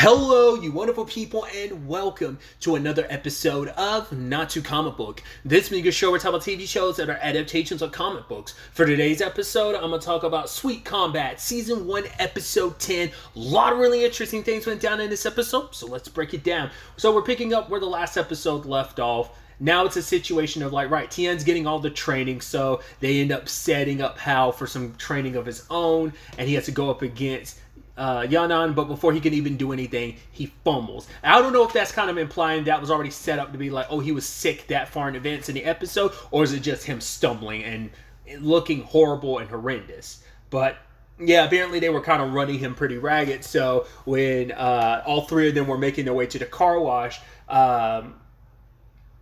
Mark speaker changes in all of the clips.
Speaker 1: Hello, you wonderful people, and welcome to another episode of Not Too Comic Book. This mega show where we talk about TV shows that are adaptations of comic books. For today's episode, I'm going to talk about Sweet Combat, Season 1, Episode 10. A lot of really interesting things went down in this episode, so let's break it down. So we're picking up where the last episode left off. Now it's a situation of right, Tien's getting all the training, so they end up setting up Hal for some training of his own, and he has to go up against Yanan, but before he can even do anything, he fumbles. I don't know if that's kind of implying that was already set up to be like, oh, he was sick that far in advance in the episode, or is it just him stumbling and looking horrible and horrendous? But yeah, apparently they were kind of running him pretty ragged, so when all three of them were making their way to the car wash,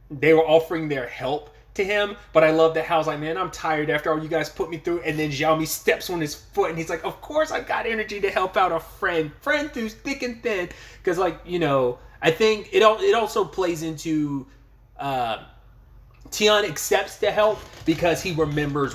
Speaker 1: they were offering their help to him, but I love that Hal's like, man, I'm tired after all you guys put me through, and then Xiaomi steps on his foot, and he's like, of course I've got energy to help out a friend through thick and thin, because I think it also plays into Tian accepts the help because he remembers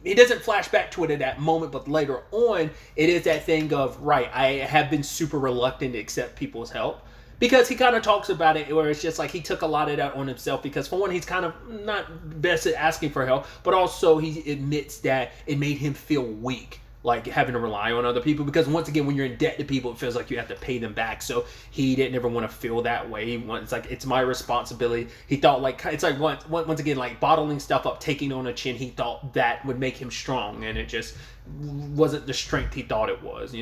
Speaker 1: he doesn't flash back to it at that moment, but later on, it is that thing of, right, I have been super reluctant to accept people's help. Because he kind of talks about it where it's just like he took a lot of that on himself because for one, he's kind of not best at asking for help, but also he admits that it made him feel weak, like having to rely on other people, because once again, when you're in debt to people, it feels like you have to pay them back. So he didn't ever want to feel that way. It's like, it's my responsibility. He thought it's like once again, like bottling stuff up, taking on a chin, he thought that would make him strong, and it just wasn't the strength he thought it was,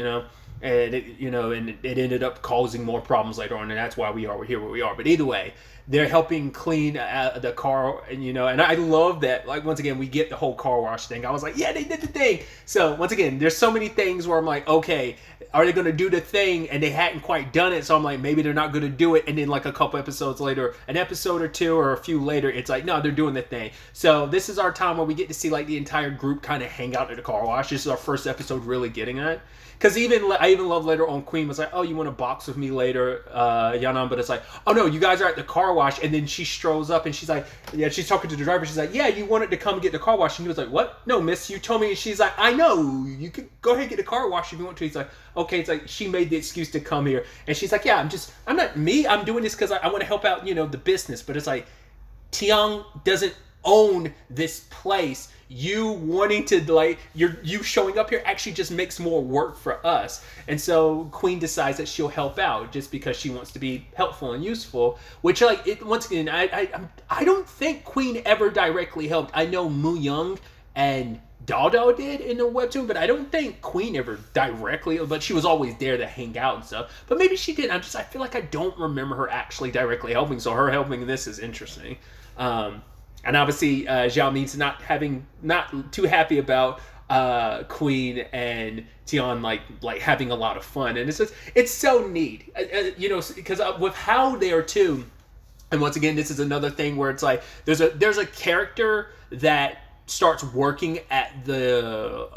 Speaker 1: And it ended up causing more problems later on, and that's why we're here where we are. But either way, they're helping clean the car, and I love that. Like, once again, we get the whole car wash thing. I was like, yeah, they did the thing. So once again, there's so many things where I'm like, okay, are they going to do the thing? And they hadn't quite done it, so I'm like, maybe they're not going to do it. And then like a couple episodes later, an episode or two or a few later, it's like, no, they're doing the thing. So this is our time where we get to see like the entire group kind of hang out at the car wash. This is our first episode really getting at it. Because I even love later on, Queen was like, oh, you want to box with me later, Yanan? But it's like, oh no, you guys are at the car wash. And then she strolls up and she's like, yeah, she's talking to the driver. She's like, yeah, you wanted to come get the car wash. And he was like, what? No, miss, you told me. And she's like, I know, you can go ahead and get the car wash if you want to. He's like, okay. It's like, she made the excuse to come here. And she's like, yeah, I'm doing this because I want to help out, the business. But it's like, Tiang doesn't own this place. You wanting to you showing up here actually just makes more work for us. And so Queen decides that she'll help out just because she wants to be helpful and useful, which once again, I don't think Queen ever directly helped. I know Mu Young and Dao did in the webtoon, but I don't think Queen ever directly, but she was always there to hang out and stuff. But maybe she did. I feel like I don't remember her actually directly helping, so her helping this is interesting. And obviously, Zhao Min's not too happy about Queen and Tian like having a lot of fun, and it's so neat, because with how they are too. And once again, this is another thing where it's like there's a character that starts working at the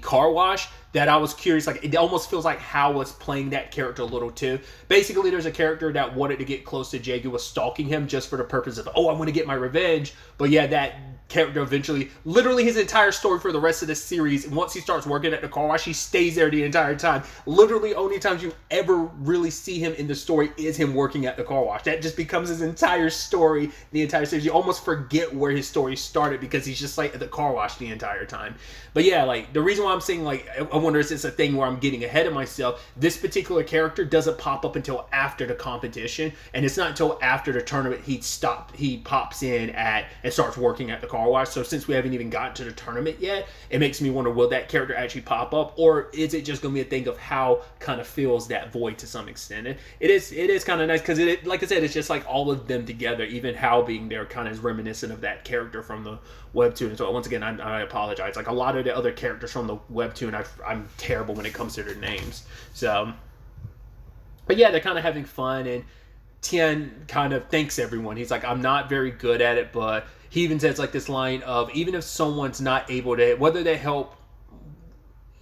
Speaker 1: car wash that I was curious, like it almost feels like Hal was playing that character a little too. Basically, there's a character that wanted to get close to Jaegu, was stalking him just for the purpose of, oh, I want to get my revenge. But yeah, that character eventually, literally his entire story for the rest of the series, once he starts working at the car wash, he stays there the entire time. Literally, only times you ever really see him in the story is him working at the car wash. That just becomes his entire story, the entire series. You almost forget where his story started because he's just like at the car wash the entire time. But yeah, like the reason why I'm saying I wonder if it's a thing where I'm getting ahead of myself. This particular character doesn't pop up until after the competition, and it's not until after the tournament he pops in and starts working at the car wash. So since we haven't even gotten to the tournament yet, it makes me wonder, will that character actually pop up, or is it just going to be a thing of how kind of fills that void to some extent? It is kind of nice because it, like I said, it's just like all of them together, even Hal being there kind of is reminiscent of that character from the webtoon. And so once again, I apologize. Like a lot of the other characters from the webtoon, I'm terrible when it comes to their names. So, but yeah, they're kind of having fun, and Tian kind of thanks everyone. He's like, I'm not very good at it, but he even says like this line of, even if someone's not able to, whether they help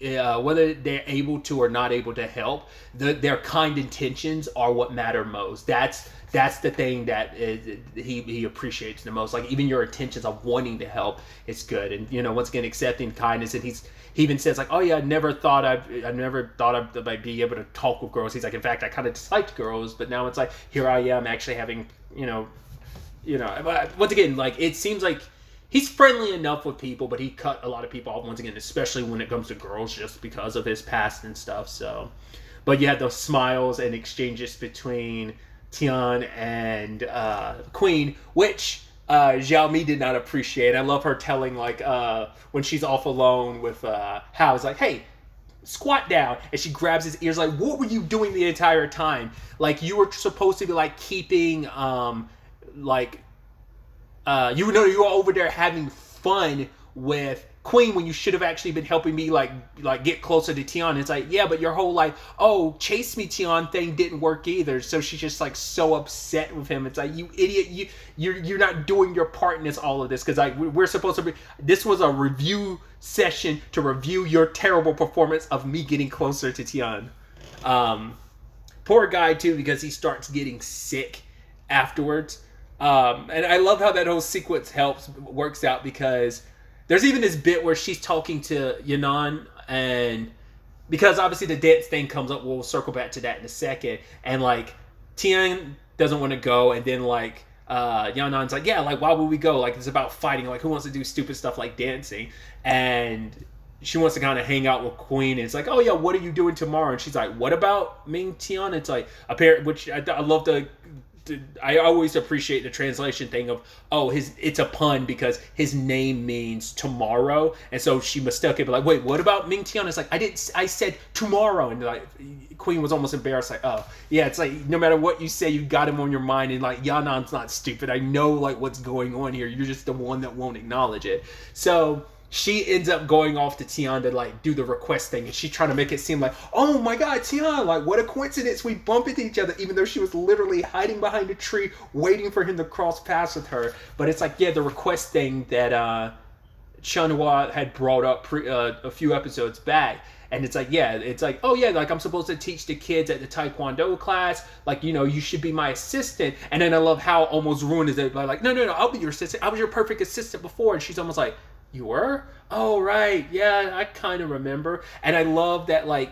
Speaker 1: whether they're able to or not able to help, their kind intentions are what matter most. That's the thing that he appreciates the most. Like even your intentions of wanting to help is good, and once again accepting kindness. And he even says like, oh yeah, I never thought I'd be able to talk with girls. He's like, in fact, I kind of disliked girls, but now it's like here I am actually having once again, like it seems like he's friendly enough with people, but he cut a lot of people off once again, especially when it comes to girls, just because of his past and stuff. So, but you had those smiles and exchanges between Tian and Queen, which Xiao Mi did not appreciate. I love her telling like when she's off alone with Hao, it's like, hey, squat down, and she grabs his ears like, what were you doing the entire time? Like you were supposed to be like keeping you were over there having fun with Queen when you should have actually been helping me like get closer to Tian. It's like, yeah, but your whole like, oh, chase me Tian thing didn't work either. So she's just like so upset with him. It's like, you idiot, you're not doing your part in all of this, because like we're supposed to be, this was a review session to review your terrible performance of me getting closer to Tian. Poor guy too, because he starts getting sick afterwards. And I love how that whole sequence works out, because there's even this bit where she's talking to Yanan, and because obviously the dance thing comes up, we'll circle back to that in a second, and like Tian doesn't want to go, and then like Yanan's like, yeah, like why would we go? Like it's about fighting, like who wants to do stupid stuff like dancing? And she wants to kind of hang out with Queen, and it's like, oh yeah, what are you doing tomorrow? And she's like, what about Ming Tian? It's like which I love I always appreciate the translation thing of, oh, it's a pun because his name means tomorrow, and so she mistook it, but like, wait, what about Ming Tian? It's like, I said tomorrow, and like Queen was almost embarrassed, like, oh yeah, it's like no matter what you say, you got him on your mind, and like Yanan's not stupid, I know like what's going on here, you're just the one that won't acknowledge it. So she ends up going off to Tian to like do the request thing, and she's trying to make it seem like, oh my god, Tian, like what a coincidence, we bump into each other, even though she was literally hiding behind a tree waiting for him to cross paths with her. But it's like, yeah, the request thing that Chanhua had brought up a few episodes back. And it's like, yeah, it's like, oh yeah, like I'm supposed to teach the kids at the Taekwondo class, like, you should be my assistant. And then I love how almost ruined it by like, no, I'll be your assistant, I was your perfect assistant before. And she's almost like, you were? Oh, right. Yeah, I kind of remember. And I love that, like,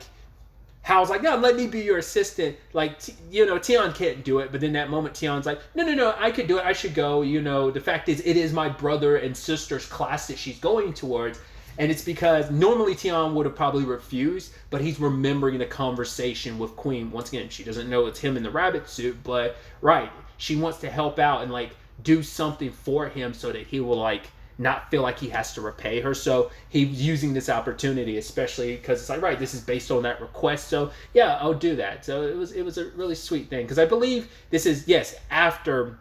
Speaker 1: Hal's like, no, let me be your assistant. Like, Tian can't do it. But in that moment, Tian's like, no, I could do it. I should go. The fact is, it is my brother and sister's class that she's going towards. And it's because normally Tian would have probably refused, but he's remembering the conversation with Queen. Once again, she doesn't know it's him in the rabbit suit, but, right, she wants to help out and, like, do something for him so that he will, like, not feel like he has to repay her. So he's using this opportunity, especially because it's like, right, this is based on that request, so yeah, I'll do that. So it was a really sweet thing, because I believe this is, yes, after,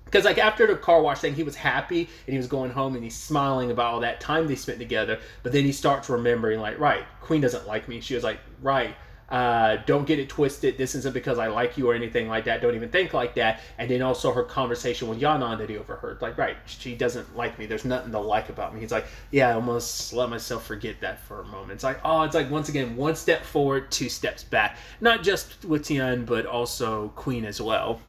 Speaker 1: because like after the car wash thing, he was happy and he was going home and he's smiling about all that time they spent together, but then he starts remembering like, right, Queen doesn't like me. She was like, right, don't get it twisted, this isn't because I like you or anything like that, don't even think like that. And then also her conversation with Yanan that he overheard, like, right, she doesn't like me, there's nothing to like about me. He's like, yeah, I almost let myself forget that for a moment. It's like, oh, it's like, once again, one step forward, two steps back, not just with Tian but also Queen as well.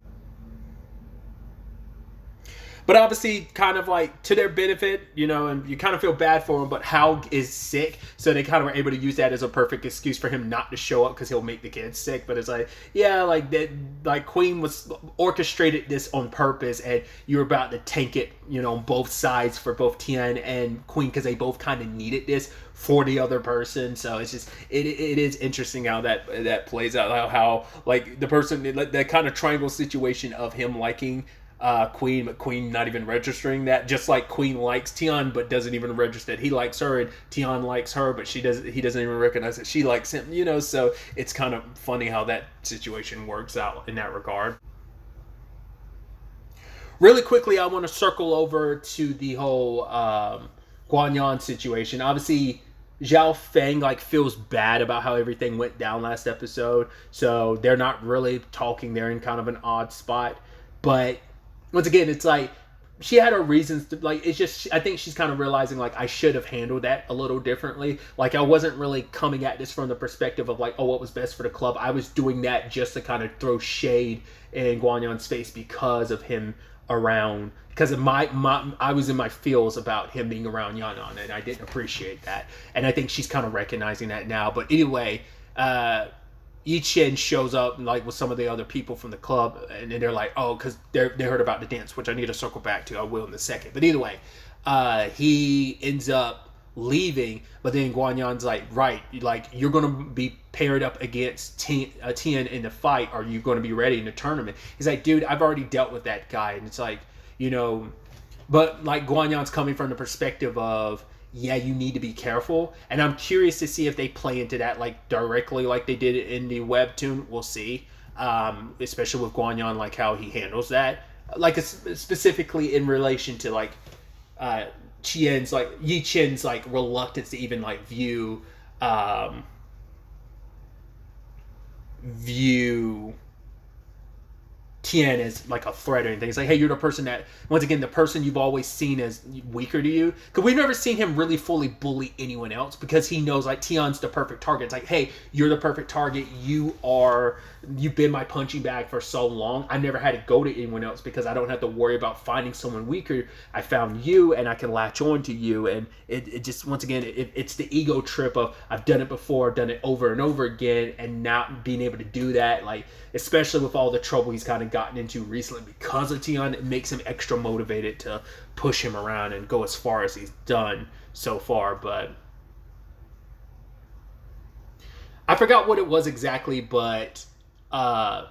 Speaker 1: But obviously, kind of like to their benefit, and you kind of feel bad for him, but Hao is sick, so they kind of were able to use that as a perfect excuse for him not to show up because he'll make the kids sick. But it's like, yeah, like that, like Queen was orchestrated this on purpose, and you were about to tank it, on both sides for both Tian and Queen, because they both kind of needed this for the other person. So it's just, it is interesting how that plays out, how like the person, that kind of triangle situation of him liking Queen, but Queen not even registering that, just like Queen likes Tian but doesn't even register that he likes her, and Tian likes her but he doesn't even recognize that she likes him, so it's kind of funny how that situation works out in that regard. Really quickly, I want to circle over to the whole Guanyan situation. Obviously, Zhao Feng feels bad about how everything went down last episode, so they're not really talking. They're in kind of an odd spot, but once again, it's like she had her reasons to, like, it's just, I think she's kind of realizing, like, I should have handled that a little differently. Like, I wasn't really coming at this from the perspective of, like, oh, what was best for the club. I was doing that just to kind of throw shade in Guanyan's face because of him around, because of my I was in my feels about him being around Yanan, and I didn't appreciate that. And I think she's kind of recognizing that now. But anyway, Yi Chen shows up, like, with some of the other people from the club, and they're like, oh, because they heard about the dance, which I need to circle back to. I will in a second. But either way, he ends up leaving, but then Guanyan's like, right, like, you're going to be paired up against Tien in the fight. Are you going to be ready in the tournament? He's like, dude, I've already dealt with that guy. And it's like, you know, but, like, Guanyan's coming from the perspective of, yeah, you need to be careful. And I'm curious to see if they play into that, like, directly like they did in the webtoon. We'll see. Especially with Guanyan, like, how he handles that. Like, specifically in relation to, like, Yi Chen's, like, reluctance to even, like, view Tien as, like, a threat or anything. It's like, hey, you're the person that, once again, the person you've always seen as weaker to you. Because we've never seen him really fully bully anyone else, because he knows, like, Tien's the perfect target. It's like, hey, you're the perfect target. You've been my punching bag for so long. I never had to go to anyone else because I don't have to worry about finding someone weaker. I found you, and I can latch on to you. And it just, once again, it's the ego trip of, I've done it before, I've done it over and over again, and not being able to do that, like, especially with all the trouble he's kind of gotten into recently because of Tien, it makes him extra motivated to push him around and go as far as he's done so far. But I forgot what it was exactly, but Zhao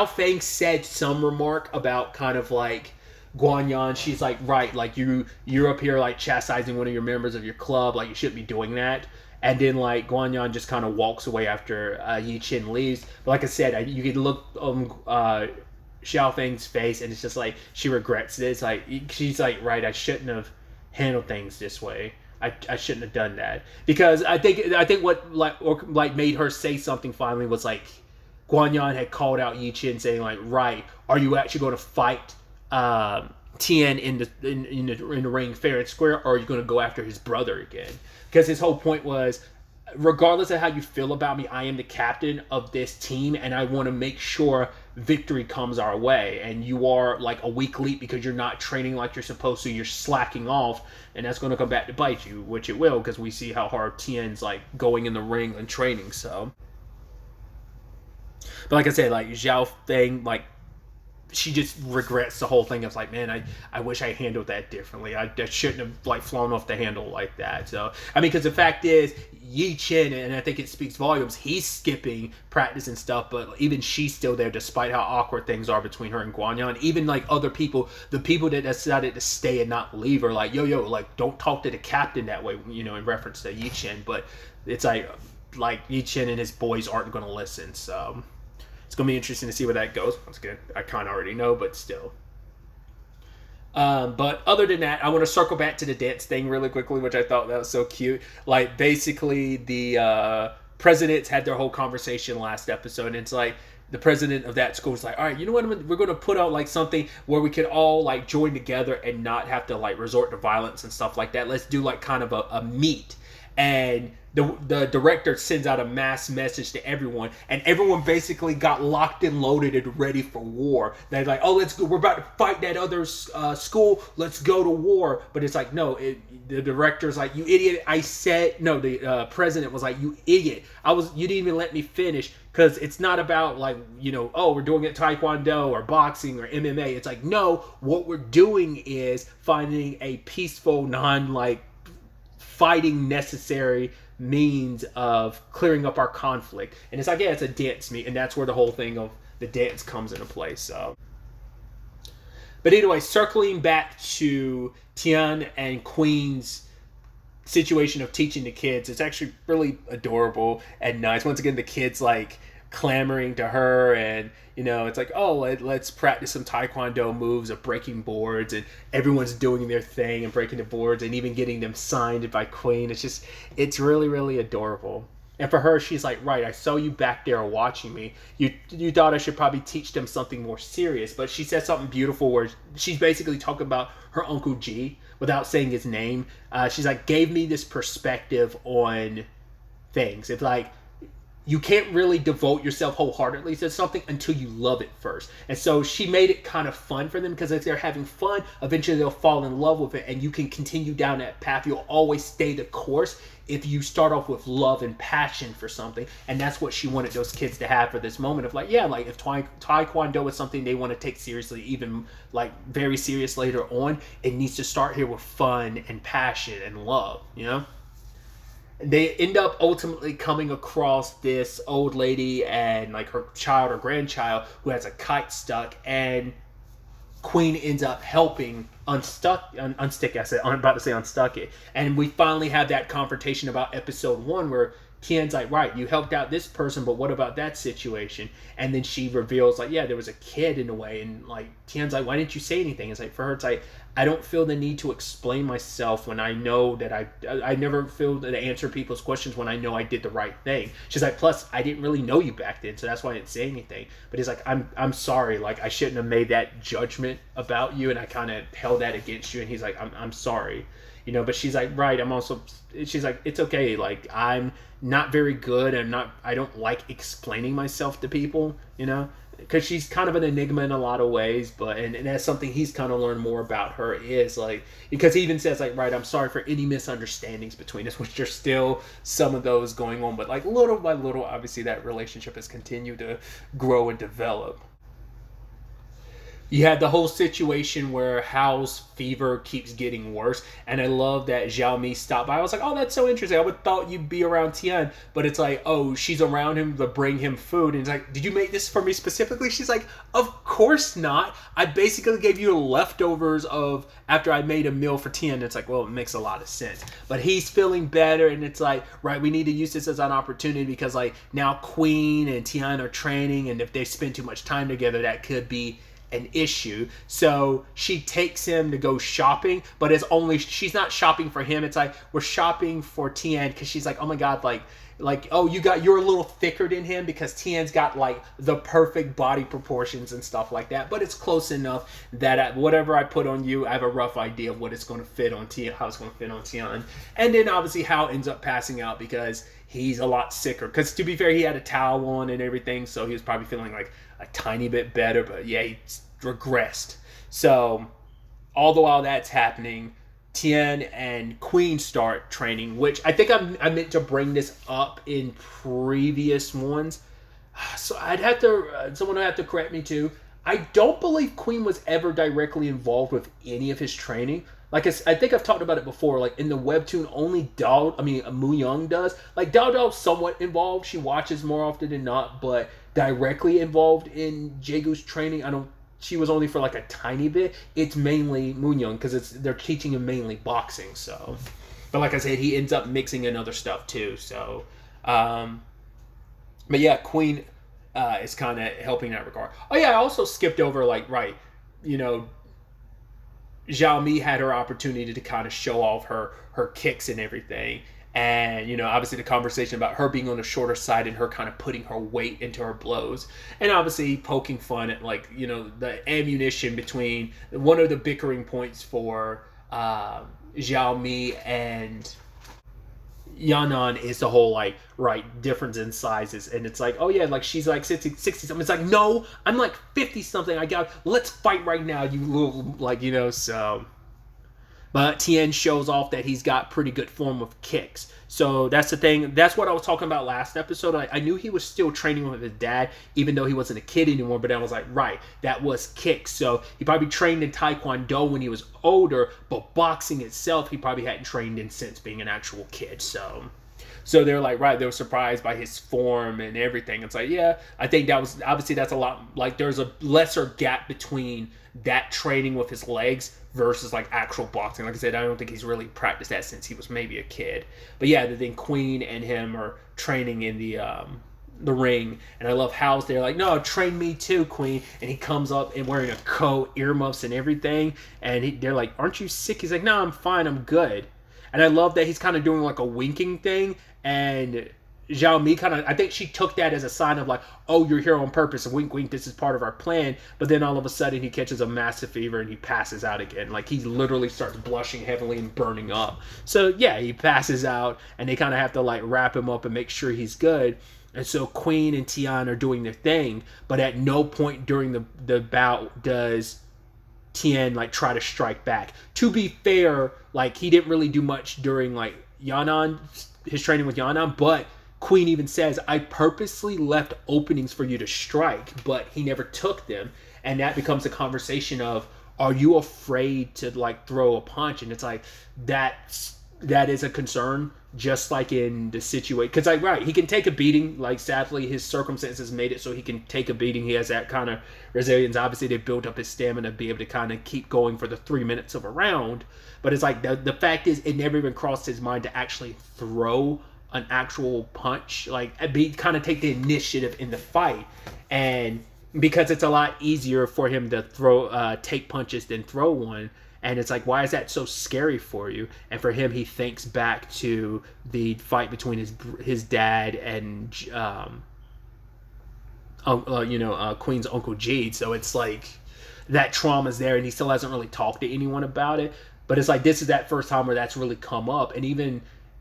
Speaker 1: Feng said some remark about kind of like Guanyan. She's like, right, like, you're up here, like, chastising one of your members of your club, like, you shouldn't be doing that. And then, like, Guanyan just kind of walks away after Yi Chen leaves. But like I said, you can look on Xiao Feng's face, and it's just like she regrets it. It's like, she's like, right, I shouldn't have handled things this way. I shouldn't have done that. Because I think what like made her say something finally was, like, Guanyan had called out Yi Chen saying, like, right, are you actually going to fight Tien in the ring fair and square, or are you going to go after his brother again? Because his whole point was, regardless of how you feel about me, I am the captain of this team, and I want to make sure victory comes our way. And you are, like, a weak link because you're not training like you're supposed to. You're slacking off, and that's going to come back to bite you, which it will, because we see how hard Tien's, like, going in the ring and training. So, but like I said, like, Zhao Feng, like, she just regrets the whole thing. It's like, man, I wish I handled that differently. I shouldn't have, like, flown off the handle like that. So, I mean, because the fact is, Yi Chen, and I think it speaks volumes, he's skipping practice and stuff, but even she's still there despite how awkward things are between her and Guanyan. Even, like, other people, the people that decided to stay and not leave are like, yo, like, don't talk to the captain that way, you know, in reference to Yi Chen. But it's like Yi Chen and his boys aren't going to listen, so it's going to be interesting to see where that goes. Once again, I kind of already know, but still. But other than that, I want to circle back to the dance thing really quickly, which I thought that was so cute. Like, basically, the presidents had their whole conversation last episode, and it's like, the president of that school was like, all right, you know what, we're going to put out, like, something where we could all, like, join together and not have to, like, resort to violence and stuff like that. Let's do, like, kind of a meet. And the director sends out a mass message to everyone, and everyone basically got locked and loaded and ready for war. They're like, oh, let's go, we're about to fight that other school, let's go to war. But it's like, no, the director's like, you idiot, the president was like, you idiot, you didn't even let me finish. Because it's not about, like, you know, oh, we're doing it Taekwondo or boxing or MMA. It's like, no, what we're doing is finding a peaceful, like, fighting necessary means of clearing up our conflict. And it's like, yeah, it's a dance meet, and that's where the whole thing of the dance comes into play. So, but anyway, circling back to Tian and Queen's situation of teaching the kids, it's actually really adorable and nice. Once again, the kids, like, clamoring to her, and, you know, it's like, oh, let's practice some Taekwondo moves of breaking boards, and everyone's doing their thing and breaking the boards and even getting them signed by Queen. It's really, really adorable. And for her, she's like, right, I saw you back there watching me. You thought I should probably teach them something more serious. But she said something beautiful where she's basically talking about her Uncle G without saying his name. She's like, gave me this perspective on things. It's like, you can't really devote yourself wholeheartedly to something until you love it first. And so she made it kind of fun for them, because if they're having fun, eventually they'll fall in love with it, and you can continue down that path. You'll always stay the course if you start off with love and passion for something. And that's what she wanted those kids to have for this moment of like, yeah, like if Taekwondo is something they want to take seriously, even like very serious later on, it needs to start here with fun and passion and love, you know? They end up ultimately coming across this old lady and like her child or grandchild who has a kite stuck, and Queen ends up helping unstick. I said, I'm about to say unstuck it. And we finally have that confrontation about episode 1 where Tien's like, right, you helped out this person, but what about that situation? And then she reveals like, yeah, there was a kid in the way. And like Tien's like, why didn't you say anything? It's like, for her, it's like, I don't feel the need to explain myself when I know that I never feel to answer people's questions when I know I did the right thing. She's like, plus I didn't really know you back then, so that's why I didn't say anything. But he's like, I'm sorry, like I shouldn't have made that judgment about you, and I kind of held that against you. And he's like, I'm sorry, you know. But she's like, right, she's like, it's okay, like I'm not very good, and I don't like explaining myself to people, you know, because she's kind of an enigma in a lot of ways. But and that's something he's kind of learned more about her, is like, because he even says like, right, I'm sorry for any misunderstandings between us, which there's still some of those going on, but like little by little, obviously that relationship has continued to grow and develop. You had the whole situation where Hao's fever keeps getting worse, and I love that Zhao Mi stopped by. I was like, oh, that's so interesting. I would thought you'd be around Tian, but it's like, oh, she's around him to bring him food. And it's like, did you make this for me specifically? She's like, of course not. I basically gave you the leftovers of after I made a meal for Tian. It's like, well, it makes a lot of sense. But he's feeling better, and it's like, right, we need to use this as an opportunity, because like now Queen and Tian are training, and if they spend too much time together, that could be an issue. So she takes him to go shopping, but she's not shopping for him. It's like, we're shopping for Tian, because she's like, oh my god, like oh, you're a little thicker than him, because Tian's got like the perfect body proportions and stuff like that, but it's close enough that whatever I put on you, I have a rough idea of what it's going to fit on Tian, how it's going to fit on Tian. And then obviously Hao ends up passing out because he's a lot sicker, because to be fair, he had a towel on and everything, so he was probably feeling like a tiny bit better, but yeah, he regressed. So all the while that's happening, Tian and Queen start training, which I think I meant to bring this up in previous ones, so I'd have to someone would have to correct me too. I don't believe Queen was ever directly involved with any of his training. Like I think I've talked about it before. Like in the webtoon, only Mu Young does. Like Dao's somewhat involved. She watches more often than not, but directly involved in Jaegu's training, she was only for like a tiny bit. It's mainly Mu Young, because they're teaching him mainly boxing. So, but like I said, he ends up mixing in other stuff too. So, but yeah, Queen is kind of helping in that regard. Oh yeah, I also skipped over like, right, you know, Zhao Mi had her opportunity to kind of show off her kicks and everything. And, you know, obviously the conversation about her being on the shorter side and her kind of putting her weight into her blows. And obviously poking fun at, like, you know, the ammunition between one of the bickering points for Zhao Mi and Yanan is the whole, like, right, difference in sizes. And it's like, oh yeah, like she's like 60 something. It's like, no, I'm like 50 something. Let's fight right now, you little, like, you know, so. But Tien shows off that he's got pretty good form with kicks. So that's the thing. That's what I was talking about last episode. I knew he was still training with his dad, even though he wasn't a kid anymore. But I was like, right, that was kicks. So he probably trained in Taekwondo when he was older. But boxing itself, he probably hadn't trained in since being an actual kid. So they're like, right, they were surprised by his form and everything. It's like, yeah, I think that was, obviously that's a lot, like there's a lesser gap between that training with his legs versus like actual boxing. Like I said, I don't think he's really practiced that since he was maybe a kid. But yeah, then Queen and him are training in the ring, and I love Hal's there like, no, train me too, Queen. And he comes up and wearing a coat, earmuffs and everything, and they're like, aren't you sick? He's like, no, I'm fine, I'm good. And I love that he's kind of doing like a winking thing, and Zhao Mi kind of, I think she took that as a sign of like, oh, you're here on purpose, and wink, wink, this is part of our plan. But then all of a sudden, he catches a massive fever and he passes out again. Like, he literally starts blushing heavily and burning up. So yeah, he passes out, and they kind of have to like wrap him up and make sure he's good. And so Queen and Tian are doing their thing, but at no point during the bout does Tian like try to strike back. To be fair, like, he didn't really do much during like Yan'an, his training with Yan'an, but Queen even says, I purposely left openings for you to strike, but he never took them. And that becomes a conversation of, are you afraid to like throw a punch? And it's like, that is a concern, just like in the situation. Because like, right, he can take a beating. Like, sadly, his circumstances made it so he can take a beating. He has that kind of resilience. Obviously, they built up his stamina to be able to kind of keep going for the 3 minutes of a round. But it's like, the fact is, it never even crossed his mind to actually throw an actual punch, like kind of take the initiative in the fight. And because it's a lot easier for him to take punches than throw one, and it's like, why is that so scary for you? And for him, he thinks back to the fight between his dad and Queen's Uncle Jeed. So it's like, that trauma's there, and he still hasn't really talked to anyone about it. But it's like, this is that first time where that's really come up. And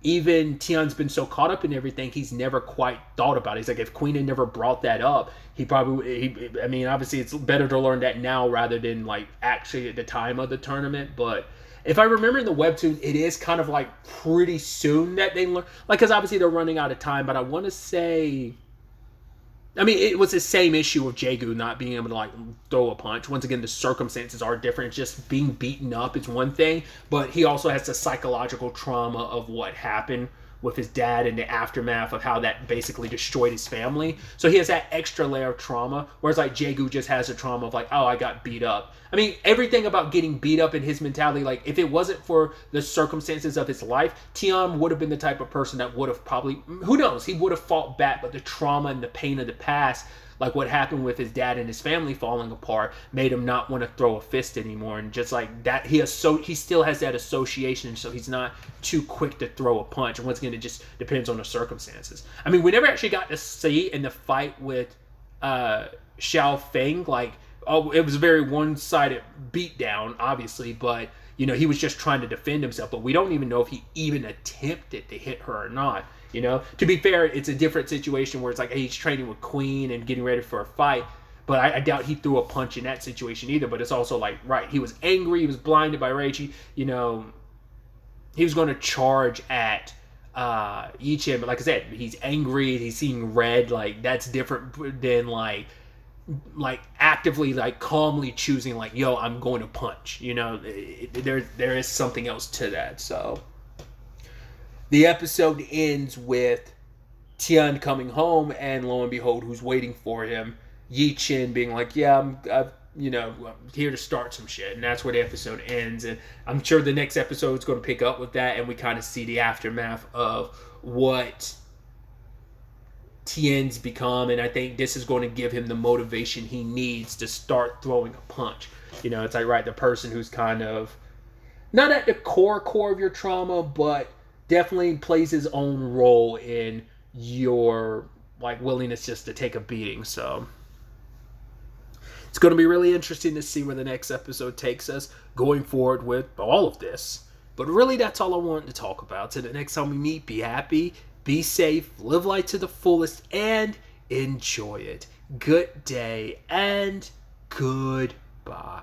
Speaker 1: even Tian's been so caught up in everything, he's never quite thought about it. He's like, if Queen had never brought that up, I mean, obviously it's better to learn that now rather than like actually at the time of the tournament. But if I remember in the webtoon, it is kind of like pretty soon that they learn, like, because obviously they're running out of time. But I want to say, I mean, it was the same issue of Jaegu not being able to like throw a punch. Once again, the circumstances are different. It's just being beaten up is one thing, but he also has the psychological trauma of what happened with his dad and the aftermath of how that basically destroyed his family. So he has that extra layer of trauma, whereas like Jaegu just has a trauma of like, oh, I got beat up. I mean, everything about getting beat up in his mentality, like, if it wasn't for the circumstances of his life, Tian would have been the type of person that would have probably, who knows, he would have fought back, but the trauma and the pain of the past, like what happened with his dad and his family falling apart, made him not want to throw a fist anymore. And just like that, he still has that association, so he's not too quick to throw a punch. And once again, it just depends on the circumstances. I mean, we never actually got to see in the fight with Xiao Feng, like, oh, it was a very one-sided beatdown, obviously, but you know, he was just trying to defend himself. But we don't even know if he even attempted to hit her or not. You know, to be fair, it's a different situation where it's like, hey, he's training with Queen and getting ready for a fight. But I doubt he threw a punch in that situation either. But it's also like, right, he was angry, he was blinded by rage. You know, he was going to charge at Yi-Chen, but like I said, he's angry, he's seeing red. Like, that's different than like actively, like, calmly choosing, like, yo, I'm going to punch. You know, there is something else to that. So the episode ends with Tian coming home, and lo and behold, who's waiting for him? Yi-Chen being like, yeah, I'm here to start some shit. And that's where the episode ends. And I'm sure the next episode is going to pick up with that, and we kind of see the aftermath of what Tian's become. And I think this is going to give him the motivation he needs to start throwing a punch. You know, it's like, right, the person who's kind of not at the core of your trauma, but definitely plays his own role in your like willingness just to take a beating. So it's going to be really interesting to see where the next episode takes us going forward with all of this. But really, that's all I wanted to talk about. So the next time we meet, be happy, be safe, live life to the fullest, and enjoy it. Good day and goodbye.